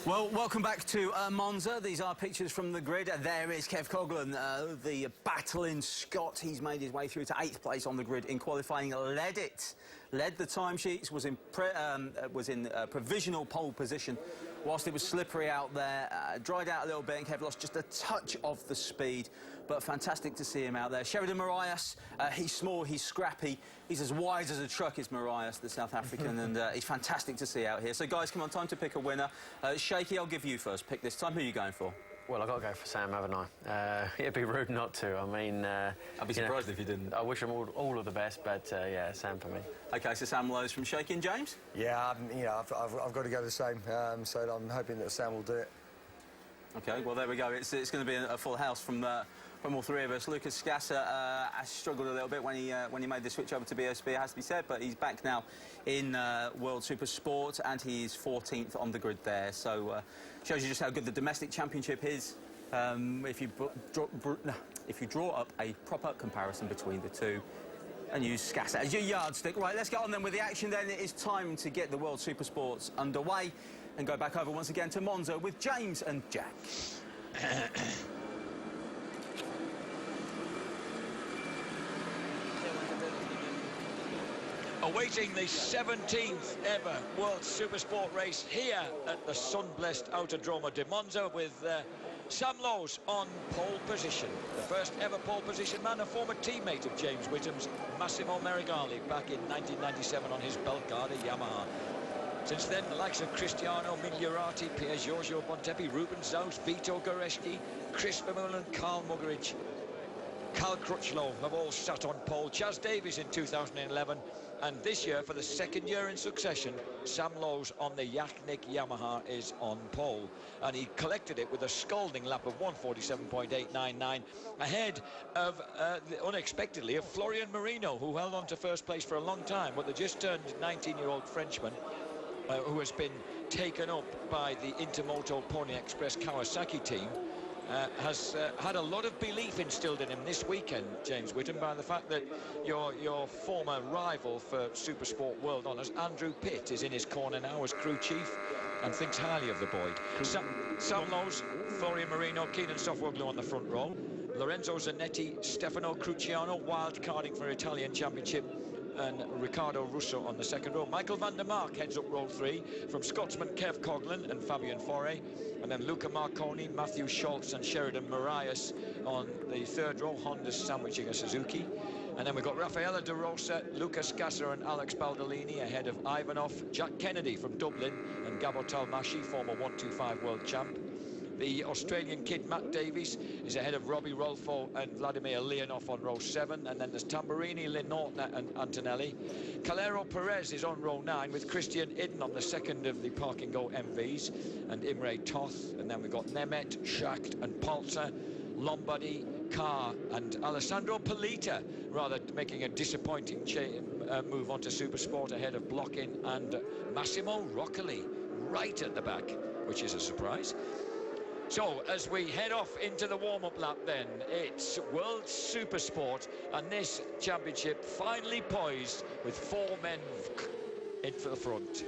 Well, welcome back to Monza. These are pictures from the grid. There is Kev Coghlan, the battling Scot. He's made his way through to 8th place on the grid in qualifying. Led the timesheets, was in provisional pole position whilst it was slippery out there. Dried out a little bit and Kev lost just a touch of the speed, but fantastic to see him out there. Sheridan Marias, he's small, he's scrappy, he's as wide as a truck is Marias, the South African, and he's fantastic to see out here. So guys, come on, time to pick a winner. Shaky, I'll give you first pick this time. Who are you going for? Well, I've got to go for Sam, haven't I? It'd be rude not to. I mean... I'd be surprised if you didn't. I wish them all of the best, but, yeah, Sam for me. OK, so Sam Lowe's from Shaky. And James? Yeah, you know, I've got to go the same, so I'm hoping that Sam will do it. OK, well, there we go. It's going to be a full house from all three of us. Lucas Scasser struggled a little bit when he made the switch over to BSB, it has to be said, but he's back now in World Super Sport, and he's 14th on the grid there. So shows you just how good the domestic championship is. If you draw up a proper comparison between the two and use Scasser as your yardstick. Right, let's get on then with the action then. It is time to get the World Super Sports underway and go back over once again to Monza with James and Jack. Awaiting the 17th ever World Supersport race here at the sun-blessed Autodromo di Monza with Sam Lowe's on pole position. The first ever pole position man, a former teammate of James Whittam's, Massimo Merigali, back in 1997 on his Belgarda Yamaha. Since then, the likes of Cristiano Migliorati, Pier Giorgio Bontepi, Ruben Zaus, Vito Goreski, Chris Vermeulen, Carl Muggeridge, Cal Crutchlow have all sat on pole. Chaz Davies in 2011. And this year, for the second year in succession, Sam Lowe's on the Yachnik Yamaha is on pole. And he collected it with a scalding lap of 147.899, ahead of, unexpectedly, of Florian Marino, who held on to first place for a long time. But the just-turned 19-year-old Frenchman, who has been taken up by the Intermoto Pony Express Kawasaki team, has had a lot of belief instilled in him this weekend, James Whittam, by the fact that your former rival for Supersport World Honours, Andrew Pitt, is in his corner now as crew chief and thinks highly of the boy. Sam Lowe's, Florian Marino, Keenan Sofwoglu on the front row, Lorenzo Zanetti, Stefano Cruciano wild-carding for Italian Championship, and Riccardo Russo on the second row. Michael van der Mark heads up row 3 from Scotsman Kev Coghlan and Fabian Fore, and then Luca Marconi, Matthew Schultz and Sheridan Marias on the third row, Honda's sandwiching a Suzuki. And then we've got Raffaella De Rosa, Lucas Gasser and Alex Baldolini ahead of Ivanov, Jack Kennedy from Dublin and Gabo Talmashi, former 125 world champ. The Australian kid Matt Davies is ahead of Robbie Rolfo and Vladimir Leonov on row 7, and then there's Tamburini, Lenotna and Antonelli. Calero Perez is on row 9 with Christian Idden on the second of the Park and Go MVs, and Imre Toth, and then we've got Nemeth, Schacht and Palzer, Lombardi, Carr and Alessandro Polita, rather making a disappointing move on to Supersport ahead of Blockin and Massimo Roccoli right at the back, which is a surprise. So, as we head off into the warm-up lap then, it's World Supersport, and this championship finally poised with 4 men in for the front.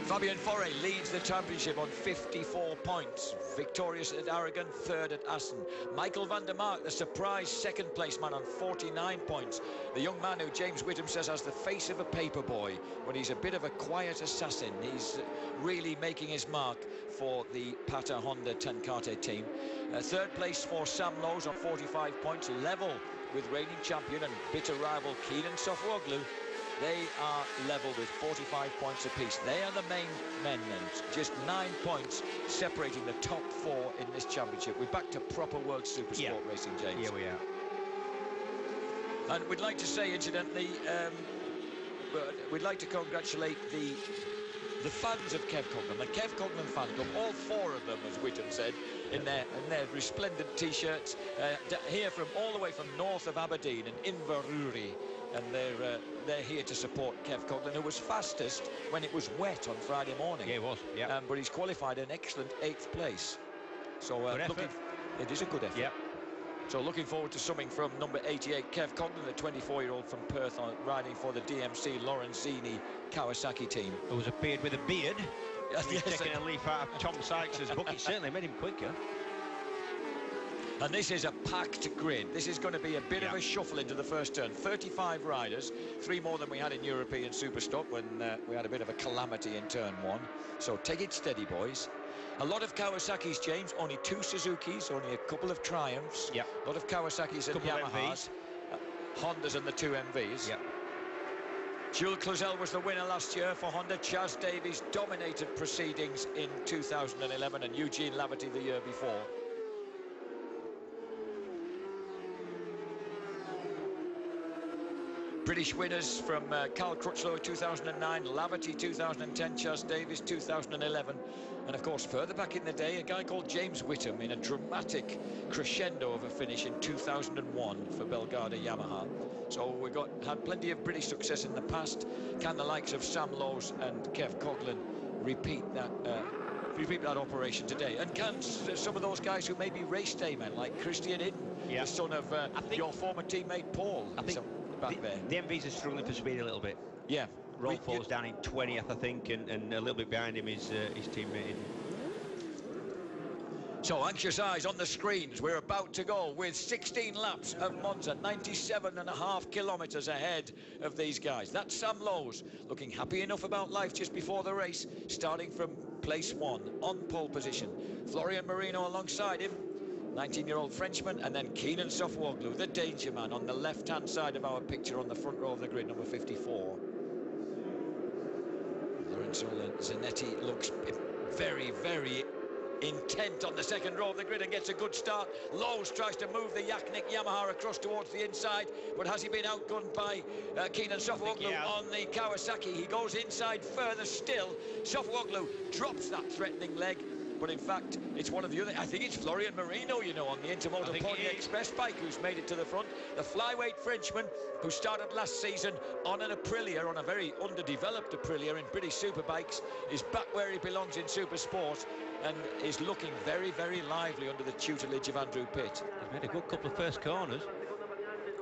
Fabian Fore leads the championship on 54 points. Victorious at Aragon, third at Assen. Michael van der Mark, the surprise second place man, on 49 points. The young man who James Whittam says has the face of a paper boy, but he's a bit of a quiet assassin. He's really making his mark for the Pata Honda Tenkate team. Third place for Sam Lowe's on 45 points, level with reigning champion and bitter rival Keenan Sofwoglu. They are level with 45 points apiece. They are the main men then. Just 9 points separating the top 4 in this championship. We're back to proper World Supersport racing, James. Yeah, we are. And we'd like to say, incidentally, we'd like to congratulate the fans of Kev Coghlan, the Kev Coghlan fan club, all 4 of them, as Whittam said, in their resplendent T-shirts, here from all the way from north of Aberdeen and Inverurie. And they're here to support Kev Coghlan, who was fastest when it was wet on Friday morning. Yeah, it was, yeah. But he's qualified an excellent 8th place. So, good effort. it is a good effort. Yep. So looking forward to something from number 88, Kev Coghlan, the 24-year-old from Perth, riding for the DMC Lorenzini Kawasaki team. Who was appeared with a beard. He's taking a leaf out of Tom Sykes' book. It certainly made him quicker. And this is a packed grid. This is going to be a bit of a shuffle into the first turn. 35 riders, 3 more than we had in European Superstock when we had a bit of a calamity in turn 1. So take it steady, boys. A lot of Kawasaki's, James, only 2 Suzukis, only a couple of Triumphs. Yep. A lot of Kawasaki's and Yamahas. Hondas and the 2 MVs. Yep. Jules Cluzel was the winner last year for Honda. Chaz Davies dominated proceedings in 2011 and Eugene Laverty the year before. British winners from Carl Crutchlow 2009, Laverty 2010, Chaz Davies 2011, and of course further back in the day a guy called James Whittam in a dramatic crescendo of a finish in 2001 for Belgada Yamaha. So we've had plenty of British success in the past. Can the likes of Sam Lowes and Kev Coghlan repeat that operation today? And can some of those guys who may be race day men like Christian Hidden, the son of your former teammate Paul? I think the MVs are struggling for speed a little bit. Yeah. Rolfo's down in 20th, I think, and a little bit behind him is his teammate. So anxious eyes on the screens. We're about to go with 16 laps of Monza, 97.5 kilometres ahead of these guys. That's Sam Lowes, looking happy enough about life just before the race, starting from place 1 on pole position. Florian Marino alongside him, 19-year-old Frenchman, and then Keenan Sofwoglu, the danger man, on the left-hand side of our picture on the front row of the grid, number 54. Lorenzo Zanetti looks very, very intent on the second row of the grid and gets a good start. Lowes tries to move the Yaknik Yamaha across towards the inside, but has he been outgunned by Keenan Sofwoglu on the Kawasaki? He goes inside further still. Sofwoglu drops that threatening leg, but in fact it's one of the other, I think it's Florian Marino, you know, on the Intermotor Pony Express bike who's made it to the front. The flyweight Frenchman who started last season on an Aprilia, on a very underdeveloped Aprilia in British Superbikes, is back where he belongs in Super Sport and is looking very, very lively under the tutelage of Andrew Pitt. He's made a good couple of first corners.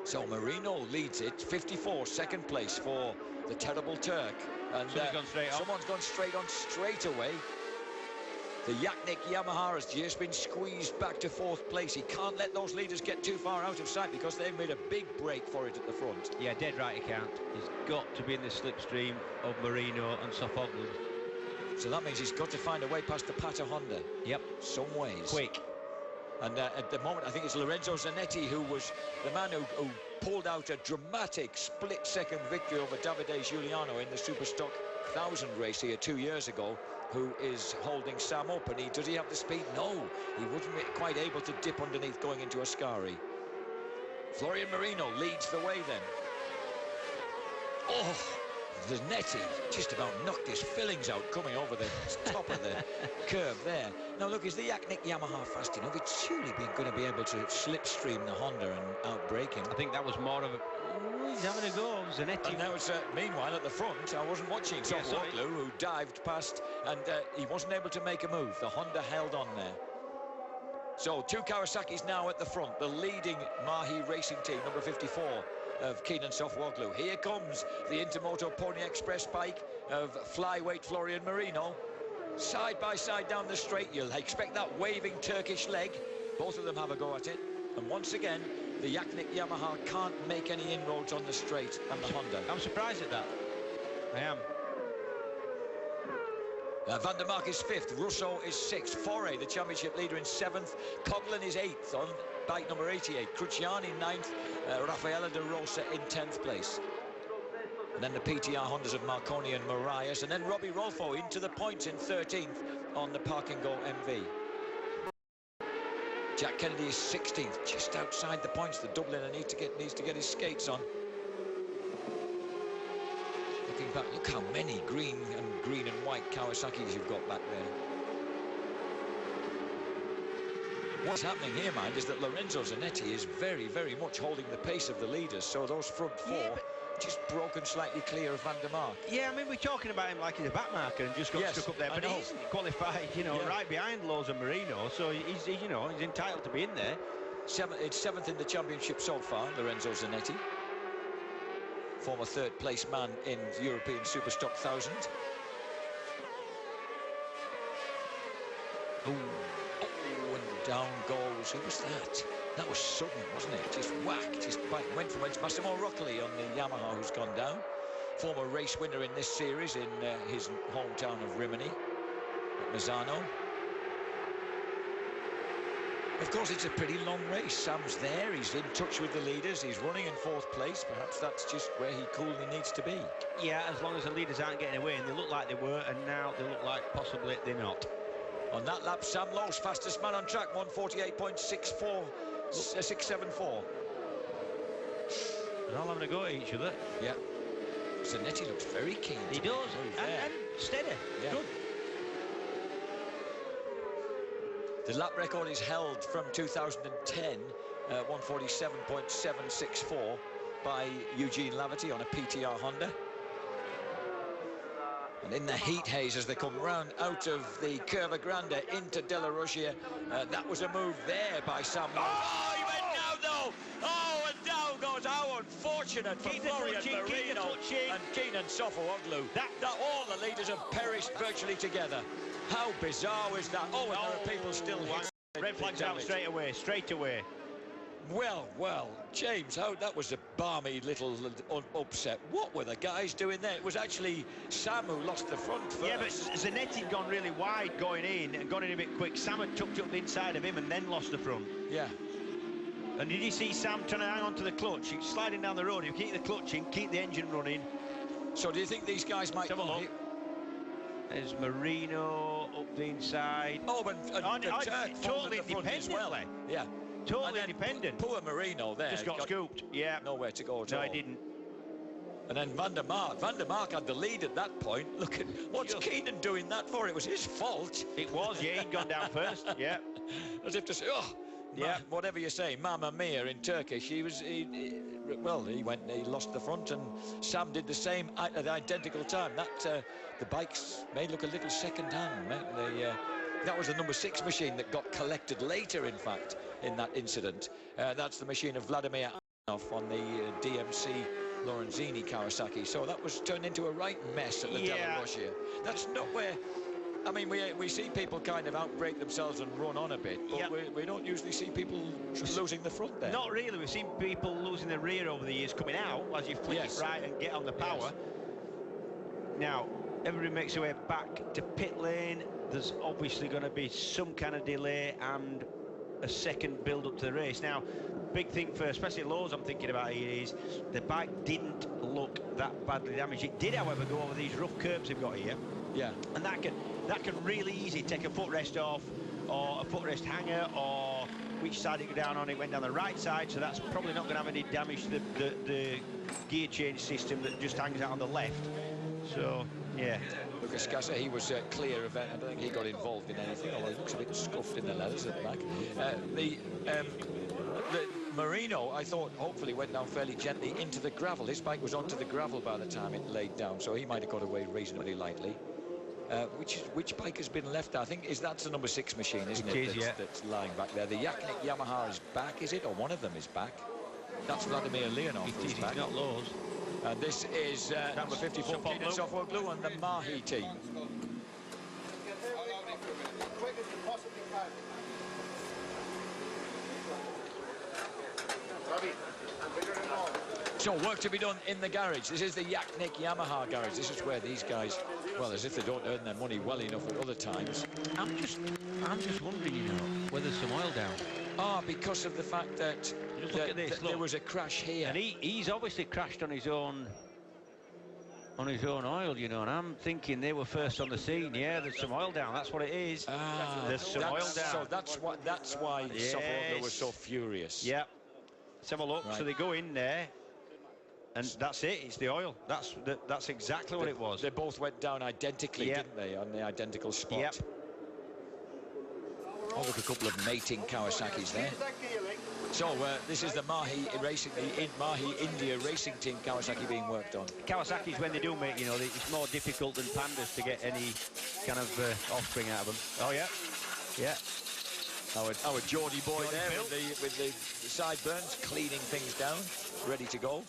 So Marino leads it, 54, second place for the Terrible Turk. And someone's gone straight on straight away. The Yaknik Yamaha has just been squeezed back to 4th place. He can't let those leaders get too far out of sight because they've made a big break for it at the front. Yeah, dead right account. He's got to be in the slipstream of Marino and Sofoglu. So that means he's got to find a way past the Pata Honda. Yep. Some ways. Quick. And at the moment, I think it's Lorenzo Zanetti who was the man who pulled out a dramatic split-second victory over Davide Giuliano in the Superstock 1000 race here 2 years ago, who is holding Sam up. And does he have the speed? No, he wasn't quite able to dip underneath going into Ascari. Florian Marino leads the way then. Oh, Zanetti just about knocked his fillings out coming over the top of the curve there. Now look, is the Yaknik Yamaha fast enough? It's surely going to be able to slipstream the Honda and outbrake him. I think that was more of a... he's having a go, Zanetti. And now it's, meanwhile, at the front, I wasn't watching Sofwoglu, who dived past, and he wasn't able to make a move. The Honda held on there. So 2 Kawasaki's now at the front, the leading Mahi racing team, number 54. Of Keenan Sofwoglu. Here comes the Intermoto Pony Express bike of flyweight Florian Marino. Side by side down the straight, you'll expect that waving Turkish leg. Both of them have a go at it. And once again, the Yaknik Yamaha can't make any inroads on the straight and the Honda. I'm surprised at that. I am. Van der Mark is 5th, Russo is 6th, Foray, the championship leader, in 7th, Coghlan is 8th on bike number 88, Cruciani 9th, Raffaella de Rosa in 10th place. And then the PTR Hondas of Marconi and Marias, and then Robbie Rolfo into the points in 13th on the Park and Go MV. Jack Kennedy is 16th, just outside the points. The Dubliner needs to get his skates on. Looking back, look how many green and white Kawasaki's you've got back there. What's happening here, mind, is that Lorenzo Zanetti is very, very much holding the pace of the leaders. So those front 4 just broken slightly clear of Van der Mark. Yeah, I mean, we're talking about him like he's a backmarker and just got stuck up there, but he's qualified, you know, right behind Lowes and Marino, so he's entitled to be in there. It's 7th in the championship so far, Lorenzo Zanetti. Former third-place man in the European Superstock 1000. Oh, and down goes. Who was that? That was sudden, wasn't it? Just whack, just went from it. Massimo Roccoli on the Yamaha who's gone down. Former race winner in this series in his hometown of Rimini, at Misano. Of course, it's a pretty long race. Sam's there, he's in touch with the leaders, he's running in 4th place. Perhaps that's just where he coolly needs to be. Yeah, as long as the leaders aren't getting away, and they look like they were, and now they look like possibly they're not. On that lap, Sam Lowe's fastest man on track, 1:48.674. They're all having a go at each other. Yeah. Zanetti looks very keen. He does, and steady. Yeah. Good. The lap record is held from 2010, 1:47.764 by Eugene Laverty on a PTR Honda. And in the heat haze as they come round out of the Curva Grande into Della Rosia, that was a move there by Sam. Oh, he went down though! Oh, and down goes. How unfortunate for Florian Marino and Keenan Sofuoglu. That all the leaders have perished virtually together. How bizarre was that? Oh, and there are people still here. Red flags out straight away. Well, James, that was a balmy little upset. What were the guys doing there? It was actually Sam who lost the front first. Yeah, but Zanetti had gone really wide going in and gone in a bit quick. Sam had tucked up the inside of him and then lost the front. Yeah. And did you see Sam trying to hang on to the clutch? He's sliding down the road. You keep the clutch in, keep the engine running. So do you think these guys might... Have a look. There's Marino up the inside. Oh, but totally independent as well. Yeah. Totally independent. Poor Marino there. Just got scooped. Yeah. Nowhere to go at all. No, he didn't. And then Van der Mark. Van der Mark had the lead at that point. Look at what's Keenan doing that for? It was his fault. It was, yeah. He'd gone down first. Yeah. As if to say, oh, yeah. Whatever you say, Mamma Mia in Turkish. He lost the front, and Sam did the same at the identical time. That the bikes may look a little second-hand. That was the number 6 machine that got collected later, in fact, in that incident. That's the machine of Vladimir Antonov on the DMC Lorenzini Kawasaki. So that was turned into a right mess at the Della Rosia. That's not where... I mean, we see people kind of outbreak themselves and run on a bit, but we don't usually see people losing the front there. Not really. We've seen people losing the rear over the years coming out as you flick it right and get on the power. Yes. Now, everybody makes their way back to pit lane. There's obviously going to be some kind of delay and a second build up to the race. Now, big thing for especially Lowe's I'm thinking about here is the bike didn't look that badly damaged. It did, however, go over these rough curbs we've got here. Yeah. And that can really easily take a footrest off, or a footrest hanger, or which side it go down on. It went down the right side, so that's probably not going to have any damage to the gear change system that just hangs out on the left. So, yeah. Lucas Scassa, he was clear of it. I don't think he got involved in anything, although he looks a bit scuffed in the leathers at the back. The Marino, I thought, hopefully went down fairly gently into the gravel. His bike was onto the gravel by the time it laid down, so he might have got away reasonably lightly. Which bike has been left? I think that's the number 6 machine, isn't it? It is, that's lying back there. The Yaknik Yamaha is back, is it? Or one of them is back. That's Vladimir Leonov. It is, he's not Lowe's. And this is number 54, Keenan Sofuoglu and the Mahi team. So work to be done in the garage. This is the Yaknik Yamaha garage. This is where these guys, well, as if they don't earn their money well enough at other times. I'm just wondering, you know, whether there's some oil down. Because of the fact that there was a crash here. And he's obviously crashed on his own oil, you know, and I'm thinking they were first on the scene. Yeah, there's some oil down. That's what it is. There's some oil down. So that's why Sofuoglu was so furious. Yeah. Let's have a look. Right. So they go in there, and that's it. It's the oil. That's exactly what it was. They both went down identically, didn't they, on the identical spot? Yep. Oh, look, a couple of mating Kawasaki's there. So this is the Mahi Racing, the Mahi India Racing Team Kawasaki being worked on. Kawasaki's, when they do mate, you know, it's more difficult than Pandas to get any kind of offspring out of them. Oh yeah, yeah. Our Geordie boy Geordie there Bill. with the sideburns, cleaning things down, ready to go.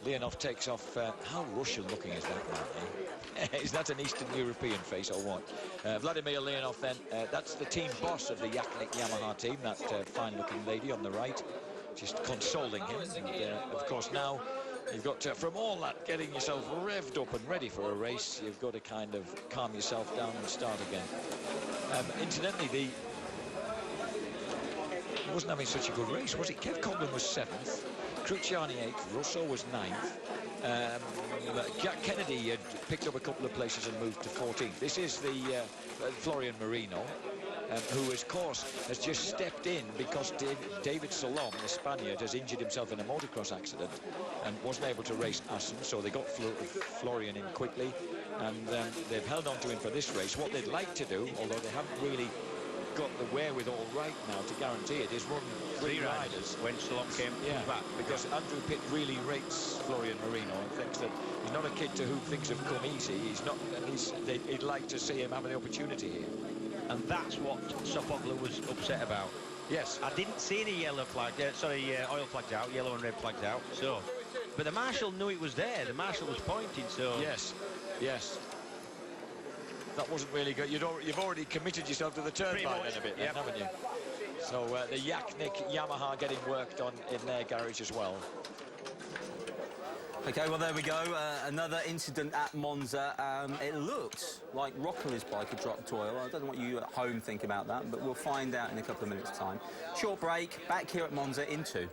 Leonov takes off. How Russian looking is that man? Eh? Is that an Eastern European face or what? Vladimir Leonov then, that's the team boss of the Yaknik Yamaha team, that fine-looking lady on the right, just consoling him. And, of course, now you've got to, from all that, getting yourself revved up and ready for a race, you've got to kind of calm yourself down and start again. Incidentally, he wasn't having such a good race, was it? Kev Coghlan was 7th, Cruciani 8th, Russo was 9th. Jack Kennedy had picked up a couple of places and moved to 14th. This is the Florian Marino, who, of course, has just stepped in because David Salom, the Spaniard, has injured himself in a motocross accident and wasn't able to race Assen, so they got Florian in quickly, and they've held on to him for this race. What they'd like to do, although they haven't really got the wherewithal right now to guarantee it, is run 3 riders when Salom came back. Because Andrew Pitt really rates Florian Marino and thinks that he's not a kid to whom things have come easy. He's not, and he'd like to see him have the opportunity here. And that's what Sopoglu was upset about. Yes. I didn't see any yellow flag, oil flags out, yellow and red flags out. So, but the marshal knew it was there. The marshal was pointing. So yes, yes. That wasn't really good. You've already committed yourself to the turn line in a bit, then, haven't you? So the Yaknik Yamaha getting worked on in their garage as well. OK, well, there we go. Another incident at Monza. It looked like Rockley's bike had dropped oil. I don't know what you at home think about that, but we'll find out in a couple of minutes' time. Short break, back here at Monza in 2.